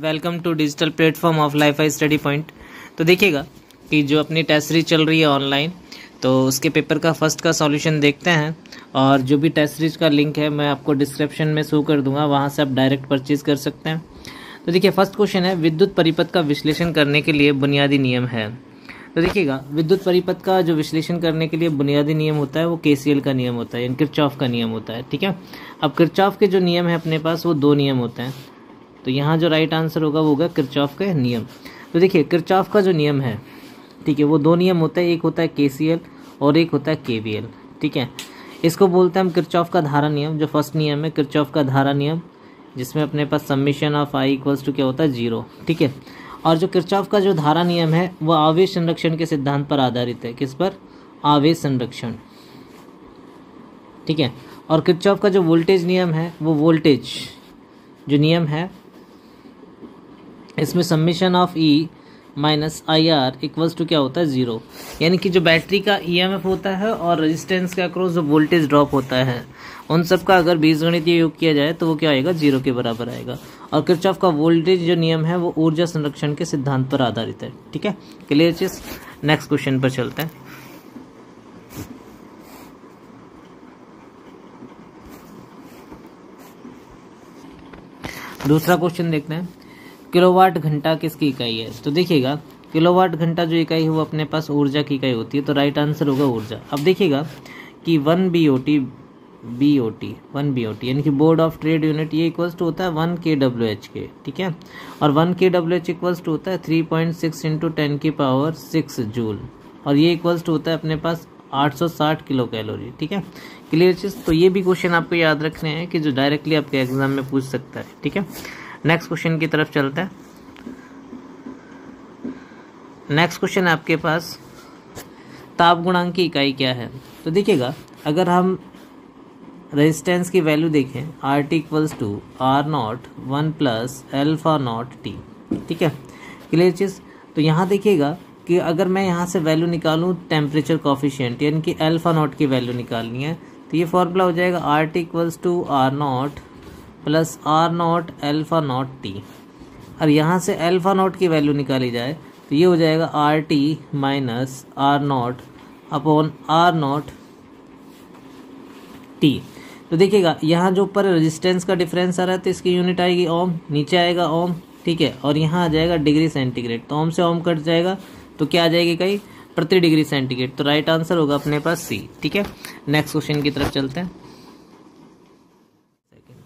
Welcome to digital platform of life I study point. तो देखिएगा कि जो अपनी टेस्ट सीरीज चल रही है ऑनलाइन, तो उसके पेपर का फर्स्ट का सॉल्यूशन देखते हैं। और जो भी टेस्ट सीरीज का लिंक है मैं आपको डिस्क्रिप्शन में शो कर दूंगा, वहां से आप डायरेक्ट परचेज कर सकते हैं। तो देखिए फर्स्ट क्वेश्चन है, विद्युत परिपथ का विश्लेषण करने के लिए बुनियादी नियम है। तो देखिएगा विद्युत परिपथ का जो विश्लेषण करने के लिए बुनियादी नियम होता है वो केसीएल का नियम होता है, यानी किरचॉफ का नियम होता है। ठीक है, अब किरचॉफ के जो नियम है अपने पास वो दो नियम होते हैं, तो यहाँ जो राइट आंसर होगा वो होगा किरचॉफ का नियम। तो देखिए किरचॉफ का जो नियम है, ठीक है, वो दो नियम होता है, एक होता है केसीएल और एक होता है केवीएल। ठीक है, इसको बोलते हैं हम किरचॉफ का धारा नियम। जो फर्स्ट नियम है किरचॉफ का धारा नियम, जिसमें अपने पास summation of I equals to क्या होता है 0। ठीक है, और जो किरचॉफ का जो धारा नियम है वो आवेश संरक्षण के सिद्धांत पर आधारित है। किस पर? आवेश संरक्षण। ठीक है, और किरचॉफ का जो वोल्टेज नियम है वो वोल्टेज जो नियम है, इसमें summation of E minus I R equals to क्या होता है 0। यानी कि जो बैटरी का ईएमएफ होता है और रेजिस्टेंस के अक्रॉस जो वोल्टेज ड्रॉप होता है, उन सब का अगर बीजगणितीय योग किया जाए तो वो क्या आएगा 0 के बराबर आएगा। और किरचॉफ का वोल्टेज जो नियम है वो ऊर्जा संरक्षण के सिद्धांत पर आधारित है। ठीक है, क्लियर चीज। नेक्स्ट क्वेश्चन पर चलते हैं। दूसरा क्वेश्चन देखते हैं, किलोवाट घंटा किसकी इकाई है। तो देखिएगा किलोवाट घंटा जो इकाई है वो अपने पास ऊर्जा की इकाई होती है, तो राइट आंसर होगा ऊर्जा। अब देखिएगा कि 1 BOT यानी कि बोर्ड ऑफ ट्रेड यूनिट, ये इक्वल्स टू होता है 1 kWh के। ठीक है, और 1 kWh इक्वल्स टू होता है 3.6 × 10⁻6 जूल, और ये इक्वल्स टू होता है अपने पास 860 किलो कैलोरी। ठीक है, क्लियर चीज। तो ये भी क्वेश्चन आपको याद रखने हैं कि जो डायरेक्टली आपके एग्जाम में पूछ सकता है। ठीक है, नेक्स्ट क्वेश्चन की तरफ चलते हैं। नेक्स्ट क्वेश्चन आपके पास, ताप गुणांक की इकाई क्या है। तो देखिएगा अगर हम रेजिस्टेंस की वैल्यू देखें, RT equals to R0 1 + α0T। ठीक है, क्लियर चीज। तो यहाँ देखिएगा कि अगर मैं यहाँ से वैल्यू निकालूँ टेम्परेचर कॉफिशिएंट, यानी कि α0 की वैल्यू निकालनी है, तो ये फॉर्मूला हो जाएगा RT equals to R0 + R0 α0T। और यहाँ से α0 की वैल्यू निकाली जाए तो ये हो जाएगा RT - R0 / R0T। तो देखिएगा यहाँ जो ऊपर रेजिस्टेंस का डिफरेंस आ रहा है तो इसकी यूनिट आएगी ओम, नीचे आएगा ओम। ठीक है, और यहाँ आ जाएगा डिग्री सेंटीग्रेड, तो ओम से ओम कट जाएगा तो क्या आ जाएगी इकाई प्रति डिग्री सेंटीग्रेड। तो राइट आंसर होगा अपने पास सी। ठीक है, नेक्स्ट क्वेश्चन की तरफ चलते हैं।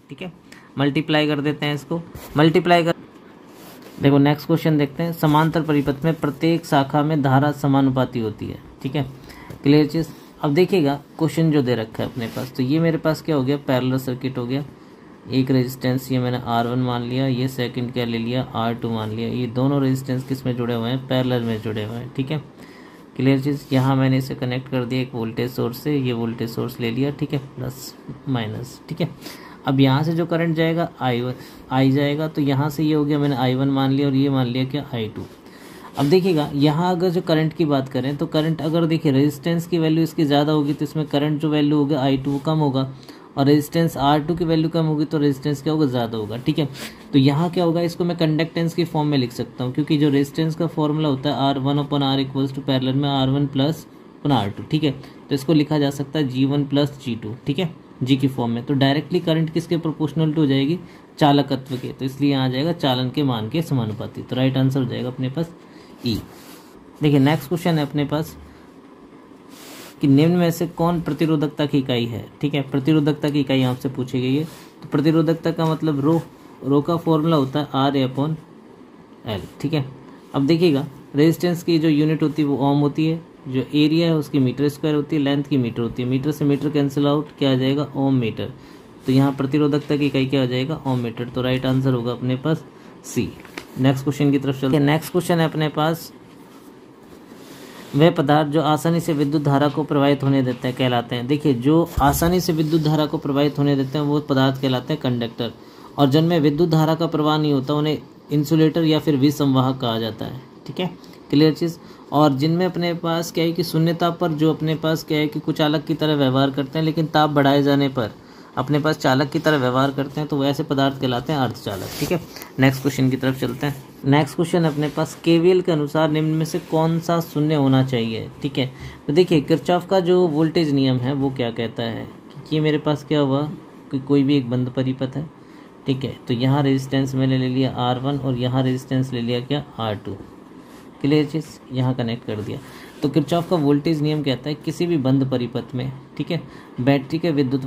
ठीक है, मल्टीप्लाई कर देते हैं इसको, मल्टीप्लाई कर। देखो नेक्स्ट क्वेश्चन देखते हैं, समांतर परिपथ में प्रत्येक शाखा में धारा समानुपाती होती है। ठीक है, क्लियर चीज। अब देखिएगा क्वेश्चन जो दे रखा है अपने पास, तो ये मेरे पास क्या हो गया, पैरेलल सर्किट हो गया। एक रेजिस्टेंस ये मैंने R1 मान लिया, ये सेकंड क्या ले लिया R2 मान लिया। ये दोनों रेजिस्टेंस किस में जुड़े हुए हैं, पैरेलल में जुड़े हुए हैं। ठीक है, क्लियर चीज़। यहाँ मैंने इसे कनेक्ट कर दिया एक वोल्टेज सोर्स से, ये वोल्टेज सोर्स ले लिया। ठीक है, प्लस माइनस। ठीक है, अब यहाँ से जो करंट जाएगा I जाएगा, तो यहाँ से ये हो गया मैंने I1 मान लिया और ये मान लिया क्या I2। अब देखिएगा यहाँ अगर जो करंट की बात करें तो करंट अगर देखिए रेजिस्टेंस की वैल्यू इसकी ज़्यादा होगी तो इसमें करंट जो वैल्यू होगा I2 कम होगा, और रेजिस्टेंस R2 की वैल्यू कम होगी तो रेजिस्टेंस क्या होगा, ज़्यादा होगा। ठीक है, तो यहाँ क्या होगा, इसको मैं कंडक्टेंस की फॉर्म में लिख सकता हूँ, क्योंकि जो रेजिस्टेंस का फॉर्मूला होता है R1/R इक्वल्स टू पैरेलल में R1 + R2। ठीक है, तो इसको लिखा जा सकता है G1 + G2। ठीक है, जी की फॉर्म में। तो डायरेक्टली करंट किसके प्रोपोर्शनल टू हो जाएगी, चालकत्व के, तो इसलिए यहाँ आ जाएगा चालन के मान के समानुपाती। तो राइट आंसर हो जाएगा अपने पास ई। देखिए नेक्स्ट क्वेश्चन है अपने पास कि निम्न में से कौन प्रतिरोधकता की इकाई है। ठीक है, प्रतिरोधकता की इकाई आपसे पूछी गई है। तो प्रतिरोधकता का मतलब रो का फॉर्मूला होता है RA/L। ठीक है, अब देखिएगा रेजिस्टेंस की जो यूनिट होती है वो ओम होती है, जो एरिया है उसकी मीटर स्क्वायर होती है, लेंथ की मीटर होती है, मीटर से मीटर कैंसिल आउट क्या आ जाएगा ओम मीटर। तो यहाँ प्रतिरोधकता की इकाई क्या आ जाएगा ओम मीटर। तो राइट आंसर होगा अपने पास सी। नेक्स्ट क्वेश्चन की तरफ चलते हैं। नेक्स्ट क्वेश्चन है अपने पास, वह पदार्थ जो आसानी से विद्युत धारा को प्रवाहित होने देते हैं कहलाते हैं। देखिए जो आसानी से विद्युत धारा को प्रवाहित होने देते हैं वो पदार्थ कहलाते हैं कंडक्टर, और जिनमें विद्युत धारा का प्रवाह नहीं होता उन्हें इंसुलेटर या फिर विसंवाहक कहा जाता है। ठीक है, क्लियर चीज़। और जिनमें अपने पास क्या है कि शून्य ताप पर जो अपने पास क्या है कि कुछ चालक की तरह व्यवहार करते हैं, लेकिन ताप बढ़ाए जाने पर अपने पास चालक की तरह व्यवहार करते हैं तो वैसे पदार्थ कहलाते हैं अर्धचालक। ठीक है, नेक्स्ट क्वेश्चन की तरफ चलते हैं। नेक्स्ट क्वेश्चन अपने पास केवीएल के अनुसार निम्न में से कौन सा शून्य होना चाहिए। ठीक है, तो देखिए किरचॉफ का जो वोल्टेज नियम है वो क्या कहता है कि ये मेरे पास क्या हुआ कि कोई भी एक बंद परिपथ है। ठीक है, तो यहाँ रेजिस्टेंस मैंने ले लिया R1 और यहाँ रेजिस्टेंस ले लिया क्या R2। क्लियर चीज़, यहाँ कनेक्ट कर दिया। तो किरचॉफ का वोल्टेज नियम कहता है किसी भी बंद परिपथ में, ठीक है, बैटरी का विद्युत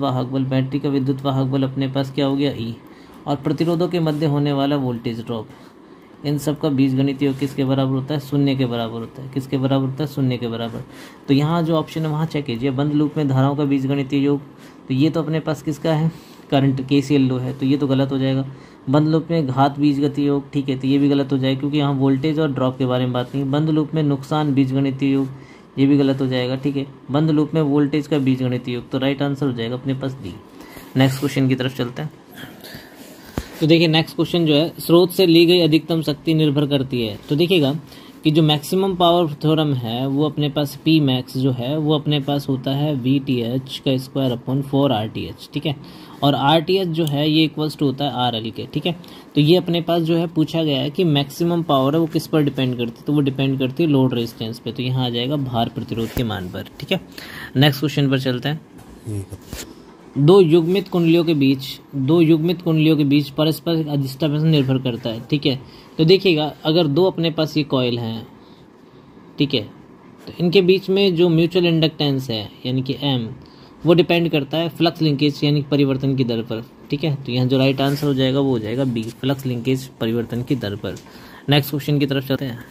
वाहक बल अपने पास क्या हो गया E, और प्रतिरोधों के मध्य होने वाला वोल्टेज ड्रॉप, इन सब का बीजगणितीय योग किसके बराबर होता है, शून्य के बराबर होता है। किसके बराबर होता है, शून्य के बराबर। तो यहाँ जो ऑप्शन है वहाँ चेक कीजिए, बंद लूप में धाराओं का बीजगणितीय योग, तो ये तो अपने पास किसका है, करंट KCL लो है, तो ये तो गलत हो जाएगा। बंद लूप में घात बीजगणितीय योग, ठीक है, तो ये भी गलत हो जाएगा क्योंकि यहाँ वोल्टेज और ड्रॉप के बारे में बात नहीं। बंद लूप में नुकसान बीजगणितीय योग, ये भी गलत हो जाएगा। ठीक है, बंद लूप में वोल्टेज का बीजगणितीय योग, तो राइट आंसर हो जाएगा अपने पास डी। नेक्स्ट क्वेश्चन की तरफ चलते हैं। तो देखिए नेक्स्ट क्वेश्चन जो है, स्रोत से ली गई अधिकतम शक्ति निर्भर करती है। तो देखिएगा कि जो मैक्सिमम पावर थ्योरम है वो अपने पास P मैक्स जो है वो अपने पास होता है VTH का स्क्वायर अपॉन 4 RTH। ठीक है, और RTH जो है ये इक्वल्स टू होता है RL के। ठीक है, तो ये अपने पास जो है पूछा गया है कि मैक्सिमम पावर है वो किस पर डिपेंड करती है, तो वो डिपेंड करती है लोड रेजिस्टेंस पे, तो यहाँ आ जाएगा भार प्रतिरोध के मान पर। ठीक है, नेक्स्ट क्वेश्चन पर चलते हैं। दो युग्मित कुंडलियों के बीच परस्पर अधिष्ठापन निर्भर करता है। ठीक है, तो देखिएगा अगर दो अपने पास ये कॉइल हैं, ठीक है, तो इनके बीच में जो म्यूचुअल इंडक्टेंस है यानी कि M, वो डिपेंड करता है फ्लक्स लिंकेज यानी परिवर्तन की दर पर। ठीक है, तो यहाँ जो राइट आंसर हो जाएगा वो हो जाएगा B, फ्लक्स लिंकेज परिवर्तन की दर पर। नेक्स्ट क्वेश्चन की तरफ चलते हैं।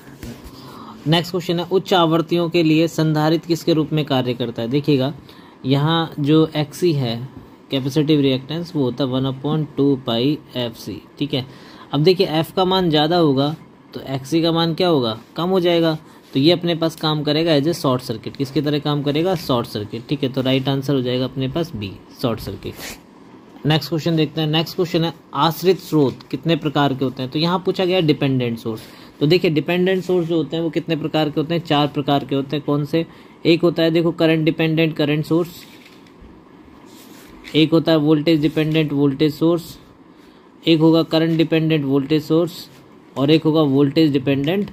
नेक्स्ट क्वेश्चन है, उच्च आवृत्तियों के लिए संधारित्र किसके रूप में कार्य करता है। देखिएगा यहाँ जो XC है कैपेसिटिव रिएक्टेंस वो होता है 1/2 पाई FC। ठीक है, अब देखिए F का मान ज़्यादा होगा तो XC का मान क्या होगा, कम हो जाएगा, तो ये अपने पास काम करेगा एज ए शॉर्ट सर्किट। किसकी तरह काम करेगा, शॉर्ट सर्किट। ठीक है, तो राइट आंसर हो जाएगा अपने पास B, short circuit. Next question देखते हैं। नेक्स्ट क्वेश्चन है, आश्रित स्रोत कितने प्रकार के होते हैं। तो यहाँ पूछा गया डिपेंडेंट सोर्स। तो देखिए डिपेंडेंट सोर्स जो होते हैं वो कितने प्रकार के होते हैं, 4 प्रकार के होते हैं। कौन से, एक होता है देखो करंट डिपेंडेंट करंट सोर्स, एक होता है वोल्टेज डिपेंडेंट वोल्टेज सोर्स, एक होगा करंट डिपेंडेंट वोल्टेज सोर्स, और एक होगा वोल्टेज डिपेंडेंट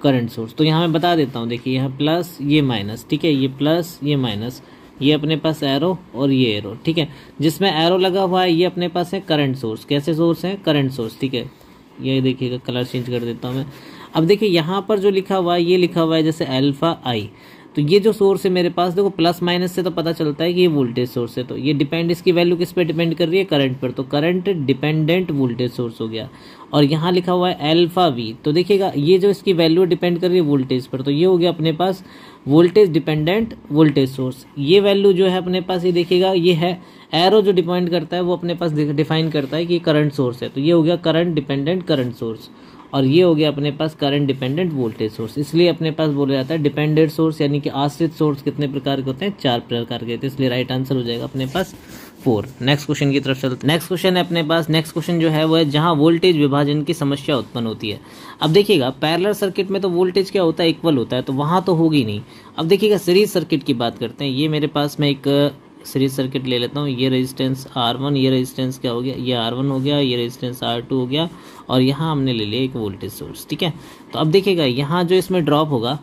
करंट सोर्स। तो यहाँ मैं बता देता हूँ, देखिए यहाँ प्लस ये माइनस, ठीक है, ये प्लस ये माइनस, ये अपने पास एरो और ये एरो। ठीक है, जिसमें एरो लगा हुआ है ये अपने पास है करंट सोर्स। कैसे सोर्स है, करंट सोर्स। ठीक है, ये देखिएगा कलर चेंज कर देता हूँ मैं। अब देखिए यहाँ पर जो लिखा हुआ है ये लिखा हुआ है जैसे अल्फा आई, तो ये जो सोर्स है मेरे पास देखो प्लस माइनस से तो पता चलता है कि ये वोल्टेज सोर्स है, तो ये डिपेंड, इसकी वैल्यू किस पे डिपेंड कर रही है, करंट पर, तो करंट डिपेंडेंट वोल्टेज सोर्स हो गया। और यहाँ लिखा हुआ है अल्फा वी, तो देखिएगा ये जो इसकी वैल्यू डिपेंड कर रही है वोल्टेज पर, तो ये हो गया अपने पास वोल्टेज डिपेंडेंट वोल्टेज सोर्स। ये वैल्यू जो है अपने पास ये देखिएगा ये है एरो जो डिपेंड करता है वो अपने पास डिफाइन करता है कि करंट सोर्स है, तो ये हो गया करंट डिपेंडेंट करंट सोर्स, और ये हो गया अपने पास करंट डिपेंडेंट वोल्टेज सोर्स। इसलिए अपने पास बोला जाता है डिपेंडेंट सोर्स यानी कि आश्रित सोर्स कितने प्रकार के होते हैं, 4 प्रकार के, तो इसलिए राइट आंसर हो जाएगा अपने पास 4। नेक्स्ट क्वेश्चन की तरफ चलते हैं। नेक्स्ट क्वेश्चन है अपने पास, नेक्स्ट क्वेश्चन जो है वो है जहां वोल्टेज विभाजन की समस्या उत्पन्न होती है। अब देखिएगा पैरेलल सर्किट में तो वोल्टेज क्या होता है, इक्वल होता है, तो वहां तो होगी नहीं। अब देखिएगा सीरीज सर्किट की बात करते हैं। ये मेरे पास में एक सीरीज सर्किट ले लेता हूँ, ये रेजिस्टेंस R1, ये रेजिस्टेंस क्या हो गया, ये R1 हो गया, ये रेजिस्टेंस R2 हो गया, और यहाँ हमने ले लिया एक वोल्टेज सोर्स। ठीक है, तो अब देखिएगा यहाँ जो इसमें ड्रॉप होगा,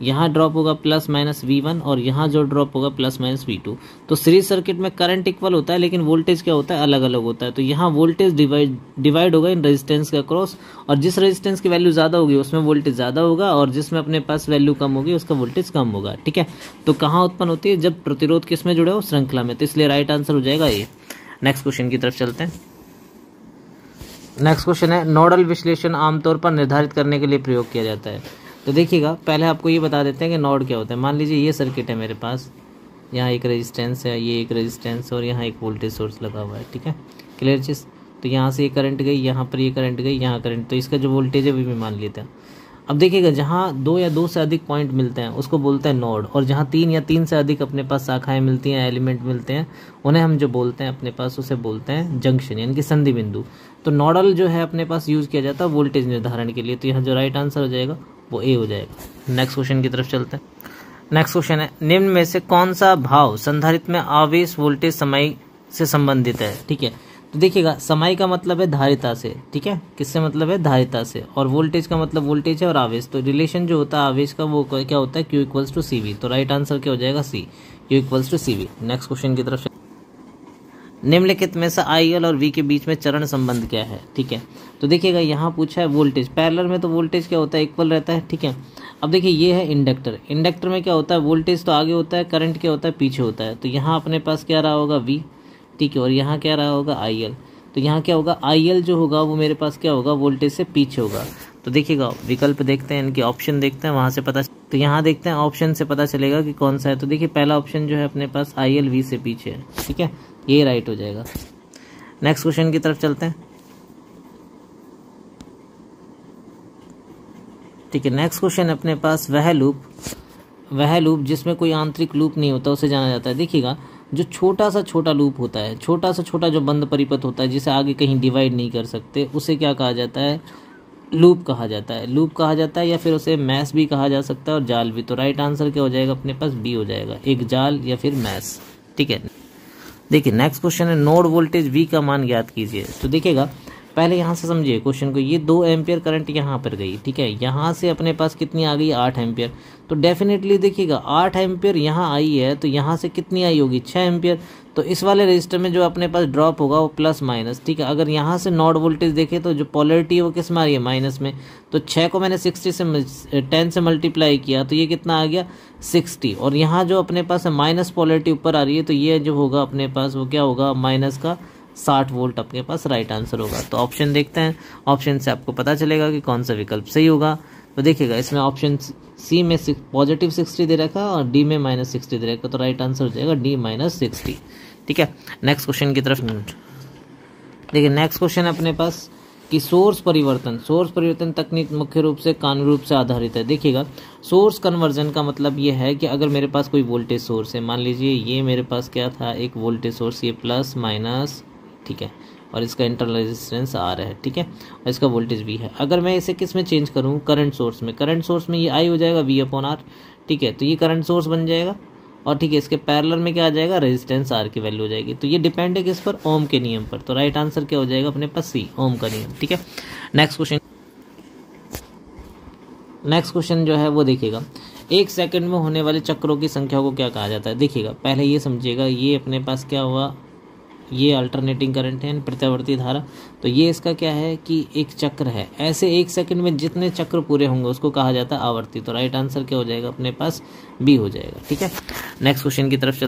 यहाँ ड्रॉप होगा प्लस माइनस V1, और यहाँ जो ड्रॉप होगा प्लस माइनस V2। तो सीरीज सर्किट में करंट इक्वल होता है लेकिन वोल्टेज क्या होता है, अलग अलग होता है, तो यहाँ वोल्टेज डिवाइड होगा इन रेजिस्टेंस का क्रॉस, और जिस रेजिस्टेंस की वैल्यू ज़्यादा होगी उसमें वोल्टेज ज़्यादा होगा, और जिसमें अपने पास वैल्यू कम होगी उसका वोल्टेज कम होगा। ठीक है, तो कहाँ उत्पन्न होती है, जब प्रतिरोध किस में जुड़े हो, श्रृंखला में, तो इसलिए राइट आंसर हो जाएगा ये। नेक्स्ट क्वेश्चन की तरफ चलते हैं। नेक्स्ट क्वेश्चन है, नोडल विश्लेषण आमतौर पर निर्धारित करने के लिए प्रयोग किया जाता है। तो देखिएगा पहले आपको ये बता देते हैं कि नोड क्या होता है। मान लीजिए ये सर्किट है मेरे पास, यहाँ एक रेजिस्टेंस है, ये एक रेजिस्टेंस और यहाँ एक वोल्टेज सोर्स लगा हुआ है। ठीक है, क्लियर चीज़। तो यहाँ से ये करंट गई, यहाँ पर ये करंट गई, यहाँ करंट, तो इसका जो वोल्टेज है वो भी मान लेते हैं। अब देखिएगा जहाँ 2 या 2 से अधिक पॉइंट मिलते हैं उसको बोलते हैं नोड, और जहाँ 3 या 3 से अधिक अपने पास शाखाएं मिलती हैं, एलिमेंट मिलते हैं, उन्हें हम जो बोलते हैं अपने पास उसे बोलते हैं जंक्शन यानी कि संधि बिंदु। तो नोडल जो है अपने पास यूज़ किया जाता है वोल्टेज निर्धारण के लिए, तो यहाँ जो राइट आंसर हो जाएगा वो ए हो जाएगा। नेक्स्ट क्वेश्चन की तरफ चलते हैं। नेक्स्ट क्वेश्चन है, निम्न में से कौन सा भाव संधारित्र में आवेश वोल्टेज समय से संबंधित है? ठीक है, तो देखिएगा समय का मतलब है धारिता से, ठीक है, किससे मतलब है? धारिता से। और वोल्टेज का मतलब वोल्टेज है और आवेश, तो रिलेशन जो होता है आवेश का वो क्या होता है? Q equals to CV। तो राइट आंसर क्या हो जाएगा? C, Q equals to CV। Next question की तरफ, निम्नलिखित में से IL और V के बीच में चरण संबंध क्या है? ठीक है, तो देखिएगा यहाँ पूछा है वोल्टेज, पैरेलल में तो वोल्टेज क्या होता है? इक्वल रहता है, ठीक है। अब देखिए ये है इंडक्टर, इंडक्टर में क्या होता है? वोल्टेज तो आगे होता है, करंट क्या होता है? पीछे होता है। तो यहाँ अपने पास क्या रहा होगा? V, ठीक है, और यहाँ क्या रहा होगा? IL। तो यहाँ क्या होगा? IL जो होगा वो मेरे पास क्या होगा? वोल्टेज से पीछे होगा। तो देखिएगा विकल्प देखते हैं, इनके ऑप्शन देखते हैं, वहाँ से पता, तो यहाँ देखते हैं ऑप्शन से पता चलेगा कि कौन सा है। तो देखिए पहला ऑप्शन जो है अपने पास IL V से पीछे है, ठीक है, ये राइट हो जाएगा। नेक्स्ट क्वेश्चन की तरफ चलते हैं, ठीक है। नेक्स्ट क्वेश्चन अपने पास वह लूप जिसमें कोई आंतरिक लूप नहीं होता उसे जाना जाता है। देखिएगा जो छोटा सा छोटा लूप होता है, छोटा सा छोटा जो बंद परिपथ होता है जिसे आगे कहीं डिवाइड नहीं कर सकते, उसे क्या कहा जाता है? लूप कहा जाता है। लूप कहा जाता है या फिर उसे मैश भी कहा जा सकता है और जाल भी। तो राइट आंसर क्या हो जाएगा? अपने पास बी हो जाएगा, एक जाल या फिर मैश, ठीक है। देखिए नेक्स्ट क्वेश्चन है, नोड वोल्टेज V का मान ज्ञात कीजिए। तो देखिएगा पहले यहाँ से समझिए क्वेश्चन को, ये 2 एम्पियर करंट यहाँ पर गई, ठीक है, यहाँ से अपने पास कितनी आ गई? 8 एम्पियर। तो डेफिनेटली देखिएगा 8 एम्पियर यहाँ आई है, तो यहाँ से कितनी आई होगी? 6 एम्पियर। तो इस वाले रजिस्टर में जो अपने पास ड्रॉप होगा वो प्लस माइनस, ठीक है। अगर यहाँ से नोड वोल्टेज देखें तो जो पोलरिटी है वो किस में आ रही है? माइनस में। तो 6 को मैंने 10 से मल्टीप्लाई किया तो ये कितना आ गया? 60। और यहाँ जो अपने पास है माइनस पोलरिटी ऊपर आ रही है, तो ये जो होगा अपने पास वो क्या होगा? माइनस का 60 वोल्ट अपने पास राइट आंसर होगा। तो ऑप्शन देखते हैं, ऑप्शन से आपको पता चलेगा कि कौन सा विकल्प सही होगा। तो देखिएगा इसमें ऑप्शन सी में पॉजिटिव 60 दे रखा है और डी में माइनस 60 दे रखा है, तो राइट आंसर हो जाएगा डी माइनस 60, ठीक है। नेक्स्ट क्वेश्चन की तरफ देखिए, नेक्स्ट क्वेश्चन अपने पास कि सोर्स परिवर्तन तकनीक मुख्य रूप से कानूनी रूप से आधारित है। देखिएगा सोर्स कन्वर्जन का मतलब ये है कि अगर मेरे पास कोई वोल्टेज सोर्स है, मान लीजिए ये मेरे पास क्या था? एक वोल्टेज सोर्स, ये प्लस माइनस, ठीक है, और इसका इंटरनल रेजिस्टेंस R है, ठीक है, और इसका वोल्टेज V है। अगर मैं इसे किस में चेंज करूँ? करंट सोर्स में। करंट सोर्स में ये I हो जाएगा V/R, ठीक है, तो ये करंट सोर्स बन जाएगा। और ठीक है, इसके पैरेलल में क्या आ जाएगा? रेजिस्टेंस R की वैल्यू हो जाएगी। तो ये डिपेंड है किस पर? ओम के नियम पर। तो राइट आंसर क्या हो जाएगा अपने पास? C, ओम का नियम, ठीक है। नेक्स्ट क्वेश्चन जो है वो देखिएगा, 1 सेकंड में होने वाले चक्रों की संख्या को क्या कहा जाता है? देखिएगा पहले ये समझिएगा, ये अपने पास क्या हुआ? ये अल्टरनेटिंग करंट है, प्रत्यावर्ती धारा। तो ये इसका क्या है कि एक चक्र है। ऐसे 1 सेकंड में जितने चक्र पूरे होंगे उसको कहा जाता है आवर्ती। तो राइट आंसर क्या हो जाएगा अपने पास? बी हो जाएगा, ठीक है। नेक्स्ट क्वेश्चन की तरफ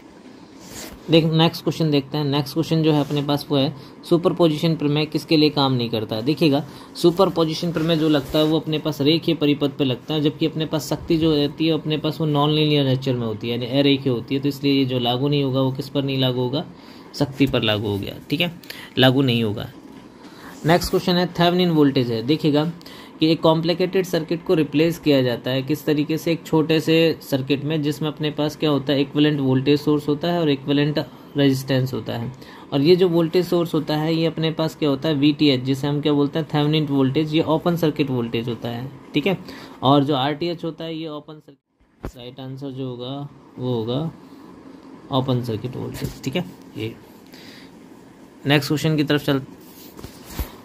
नेक्स्ट क्वेश्चन देखते हैं। नेक्स्ट क्वेश्चन जो है अपने पास वो है, सुपरपोजिशन प्रमेय किसके लिए काम नहीं करता है? देखिएगा सुपरपोजिशन प्रमेय जो लगता है वो अपने पास रेखीय परिपथ पे लगता है, जबकि अपने पास शक्ति जो रहती है अपने पास वो नॉन लीनियर नेचर में होती है, यानी अरेखीय होती है। तो इसलिए ये जो लागू नहीं होगा वो किस पर नहीं लागू होगा? शक्ति पर लागू हो गया, ठीक है, लागू नहीं होगा। नेक्स्ट क्वेश्चन है, थेवेनिन वोल्टेज है। देखिएगा कि एक कॉम्प्लिकेटेड सर्किट को रिप्लेस किया जाता है किस तरीके से? एक छोटे से सर्किट में जिसमें अपने पास क्या होता है? इक्विवेलेंट वोल्टेज सोर्स होता है और इक्विवेलेंट रेजिस्टेंस होता है। और ये जो वोल्टेज सोर्स होता है ये अपने पास क्या होता है? VTH, जिसे हम क्या बोलते हैं? Thevenin voltage. ये ओपन सर्किट वोल्टेज होता है, ठीक है। और जो RTH होता है ये ओपन सर्किट, राइट आंसर जो होगा वो होगा ओपन सर्किट वोल्टेज, ठीक है। ये नेक्स्ट क्वेश्चन की तरफ चलते।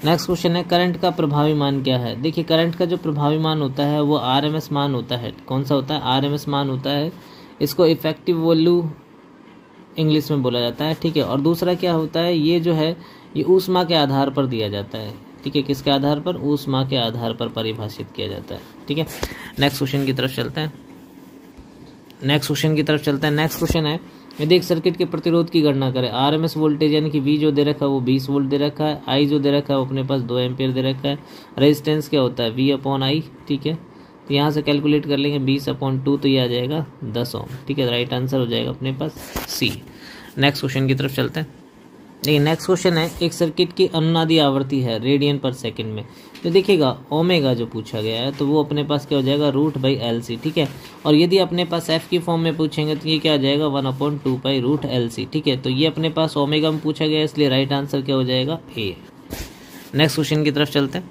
नेक्स्ट क्वेश्चन है, करंट का प्रभावी मान क्या है? देखिए करंट का जो प्रभावी मान होता है वो RMS मान होता है। कौन सा होता है? RMS मान होता है। इसको इफेक्टिव वैल्यू इंग्लिश में बोला जाता है, ठीक है। और दूसरा क्या होता है? ये जो है ये ऊष्मा के आधार पर दिया जाता है, ठीक है। किसके आधार पर? ऊष्मा के आधार पर परिभाषित किया जाता है, ठीक है। नेक्स्ट क्वेश्चन की तरफ चलते हैं। नेक्स्ट क्वेश्चन है, यदि एक सर्किट के प्रतिरोध की गणना करें, RMS वोल्टेज यानी कि V जो दे रखा है वो 20 वोल्ट दे रखा है, I जो दे रखा है वो अपने पास 2 एम्पियर दे रखा है, रेजिस्टेंस क्या होता है? V/I, ठीक है। तो यहाँ से कैलकुलेट कर लेंगे 20/2, तो ये आ जाएगा 10 ओम, ठीक है। राइट आंसर हो जाएगा अपने पास C। नेक्स्ट क्वेश्चन की तरफ चलते हैं। देखिए नेक्स्ट क्वेश्चन है, एक सर्किट की अनुनादी आवृत्ति है रेडियन पर सेकंड में। तो देखिएगा ओमेगा जो पूछा गया है तो वो अपने पास क्या हो जाएगा? √LC, ठीक है। और यदि अपने पास F की फॉर्म में पूछेंगे तो ये क्या आ जाएगा? 1/2π√LC, ठीक है। तो ये अपने पास ओमेगा में पूछा गया है, इसलिए राइट आंसर क्या हो जाएगा? A। नेक्स्ट क्वेश्चन की तरफ चलते हैं।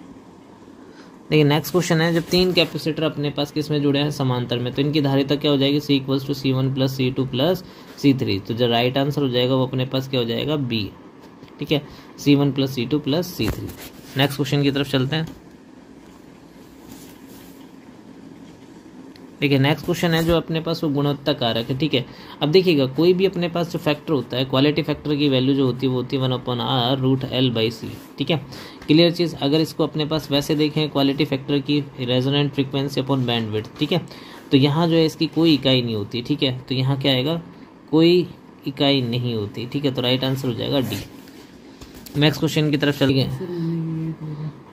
देखिए नेक्स्ट क्वेश्चन है, जब 3 कैपेसिटर अपने पास किस में जुड़े हैं, समांतर में, तो इनकी धारिता क्या हो जाएगी, C = C1 + C2 + C3। तो जो राइट आंसर हो जाएगा वो अपने पास क्या हो जाएगा, बी। ठीक है, C1 + C2 + C3। Next question की तरफ चलते हैं। देखिए नेक्स्ट क्वेश्चन है जो अपने पास वो गुणवत्ता कारक है। ठीक है, अब देखिएगा कोई भी अपने पास जो फैक्टर होता है, क्वालिटी फैक्टर की वैल्यू जो होती है वो होती है 1/r√L/C। ठीक है, क्लियर चीज़। अगर इसको अपने पास वैसे देखें, क्वालिटी फैक्टर की रेजोनेंट फ्रीक्वेंसी अपॉन बैंडविड्थ, ठीक है, तो यहाँ जो है इसकी कोई इकाई नहीं होती। ठीक है, तो यहाँ क्या आएगा, कोई इकाई नहीं होती। ठीक है, तो राइट आंसर हो जाएगा डी। नेक्स्ट क्वेश्चन की तरफ चलिए।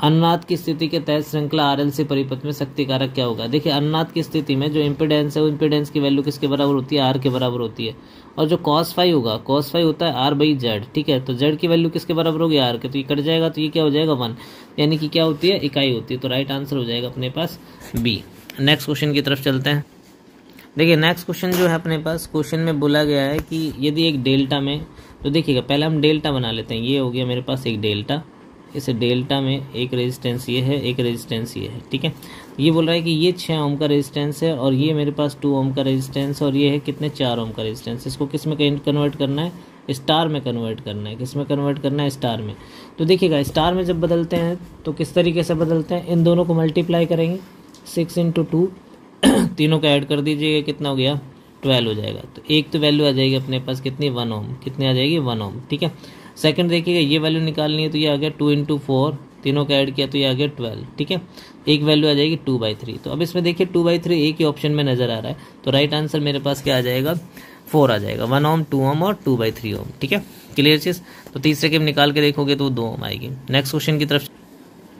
अनुनाद की स्थिति के तहत श्रृंखला RLC परिपथ में शक्ति कारक क्या होगा। देखिए अनुनाद की स्थिति में जो इम्पीडेंस है वो इम्पीडेंस की वैल्यू किसके बराबर होती है, R के बराबर होती है। और जो cos फाई होगा, cos फाई होता है R/Z। ठीक है, तो Z की वैल्यू किसके बराबर होगी, R के, तो ये कट जाएगा, तो ये क्या हो जाएगा 1, यानी कि क्या होती है, इकाई होती है। तो राइट आंसर हो जाएगा अपने पास बी। नेक्स्ट क्वेश्चन की तरफ चलते हैं। देखिए नेक्स्ट क्वेश्चन जो है अपने पास, क्वेश्चन में बोला गया है कि यदि एक डेल्टा में, तो देखिएगा पहले हम डेल्टा बना लेते हैं। ये हो गया मेरे पास एक डेल्टा, इस डेल्टा में एक रेजिस्टेंस ये है, एक रेजिस्टेंस ये है। ठीक है, ये बोल रहा है कि ये 6 ओम का रेजिस्टेंस है और ये मेरे पास 2 ओम का रेजिस्टेंस और ये है कितने, 4 ओम का रेजिस्टेंस। इसको किस में कन्वर्ट करना है, स्टार में कन्वर्ट करना है। किस में कन्वर्ट करना है, स्टार में। तो देखिएगा स्टार में जब बदलते हैं तो किस तरीके से बदलते हैं, इन दोनों को मल्टीप्लाई करेंगे, 6 × 2 तीनों का ऐड कर दीजिएगा, कितना हो गया, 12 हो जाएगा। तो एक तो वैल्यू आ जाएगी अपने पास कितनी, 1 ओम, कितनी आ जाएगी, 1 ओम। ठीक है, सेकंड देखिएगा ये वैल्यू निकालनी है, तो ये आ गया 2 × 4, तीनों का ऐड किया तो ये आ गया 12। ठीक है, एक वैल्यू आ जाएगी 2/3। तो अब इसमें देखिए 2/3 एक ही ऑप्शन में नजर आ रहा है, तो राइट आंसर मेरे पास क्या आ जाएगा, 4 आ जाएगा। 1 ओम, 2 ओम और 2/3 ओम। ठीक है, क्लियर चीज। तो तीसरे के निकाल के देखोगे तो 2 ओम आएगी। नेक्स्ट क्वेश्चन की तरफ।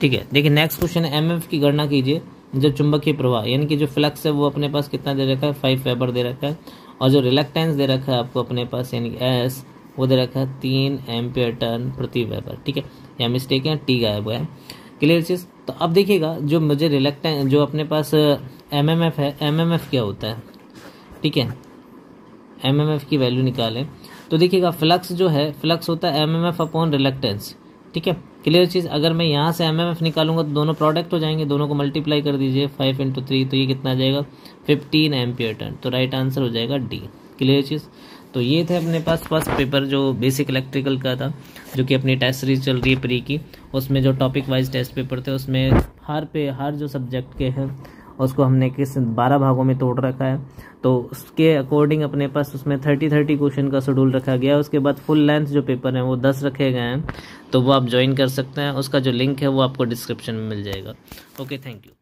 ठीक है, देखिए नेक्स्ट क्वेश्चन है, MF की गणना कीजिए। जो चुंबकीय प्रवाह यानी कि जो फ्लक्स है वो अपने पास कितना दे रखा है, 5 वेबर दे रखा है। और जो रिलक्टेंस दे रखा है आपको अपने पास यानी कि S, वो दे रखा है 3 एम्पियर टर्न प्रति वेबर। ठीक है, यहाँ मिस्टेक है, टी गायब हुआ है। क्लियर चीज। तो अब देखिएगा जो मुझे रिलक्टेंस, जो अपने पास MMF है, MMF क्या होता है। ठीक है, MMF की वैल्यू निकालें तो देखिएगा फ्लक्स जो है, फ्लक्स होता है MMF अपॉन रिलक्टेंस। ठीक है, क्लियर चीज़। अगर मैं यहाँ से MMF निकालूंगा तो दोनों प्रोडक्ट हो जाएंगे, दोनों को मल्टीप्लाई कर दीजिए, 5 × 3, तो ये कितना आ जाएगा, 15 एम्पियर टर्न। तो राइट आंसर हो जाएगा डी। क्लियर चीज़। तो ये थे अपने पास फर्स्ट पेपर जो बेसिक इलेक्ट्रिकल का था, जो कि अपनी टेस्ट सीरीज चल रही है प्री की। उसमें जो टॉपिक वाइज टेस्ट पेपर थे उसमें हर जो सब्जेक्ट के हैं उसको हमने किस 12 भागों में तोड़ रखा है। तो उसके अकॉर्डिंग अपने पास उसमें 30 क्वेश्चन का शेड्यूल रखा गया है। उसके बाद फुल लेंथ जो पेपर हैं वो 10 रखे गए हैं, तो वो आप ज्वाइन कर सकते हैं। उसका जो लिंक है वो आपको डिस्क्रिप्शन में मिल जाएगा। Okay, thank you.